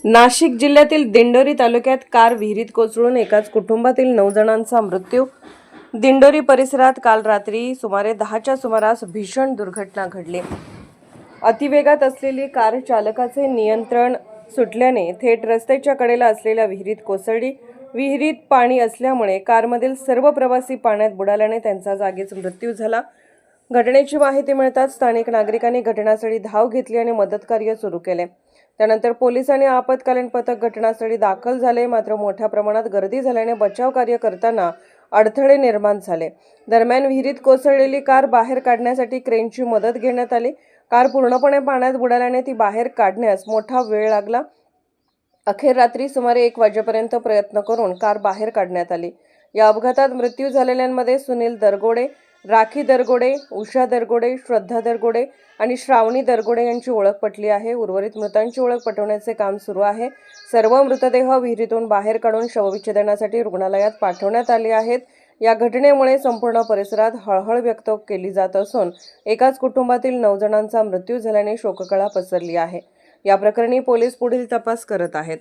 नाशिक जिल्ह्यातील दिंडोरी तालुक्यात कार विहिरीत कोसळून एकाच कुटुंबातील 9 जणांचा मृत्यू। दिंडोरी परिसरात काल रात्री सुमारे 10च्या सुमारास भीषण दुर्घटना घडली। अतिवेगात असलेली कार चालकाचे नियंत्रण सुटल्याने थेट रस्त्याच्या कडेला असलेल्या विहिरीत कोसळली। विहिरीत पाणी असल्यामुळे कारमधील सर्व प्रवासी पाण्यात बुडाल्याने त्यांचा जागीच मृत्यू झाला। घटनेची माहिती मिळताच स्थानिक नागरिकांनी घटनास्थळी धाव घेतली आणि मदत कार्य सुरू केले। त्यानंतर पोलीस आणि आपत्कालीन पथक घटनास्थळी दाखल झाले। मात्र मोठ्या प्रमाणात गर्दी झाल्याने बचाव कार्य करताना अडथळे निर्माण झाले। दरम्यान विहिरीत कोसळलेली कार बाहेर काढण्यासाठी क्रेनची मदत घेण्यात आली। कार पूर्णपणे पाण्यात बुडाल्याने ती बाहेर काढण्यास मोठा वेळ लागला। अखेर रात्री सुमारे 1 वाजेपर्यंत प्रयत्न करून कार बाहेर काढण्यात आली। या अपघातात मृत्यू झालेल्यांमध्ये सुनील दरगोडे, राखी दरगोडे, उषा दरगोडे, श्रद्धा दरगोडे आणि श्रावणी दरगोडे यांची ओळख पटली आहे। उर्वरित मृतांची ओळख पटवण्याचे काम सुरू आहे। सर्व मृतदेह विहिरीतून बाहेर काढून शवविच्छेदनासाठी रुग्णालयात पाठवण्यात आले आहेत। या घटनेमुळे संपूर्ण परिसरात हळहळ व्यक्त केली जात असून एकाच कुटुंबातील 9 जणांचा मृत्यू झाल्याने शोककळा पसरली आहे। या प्रकरणी पोलीस पुढील तपास करत आहेत।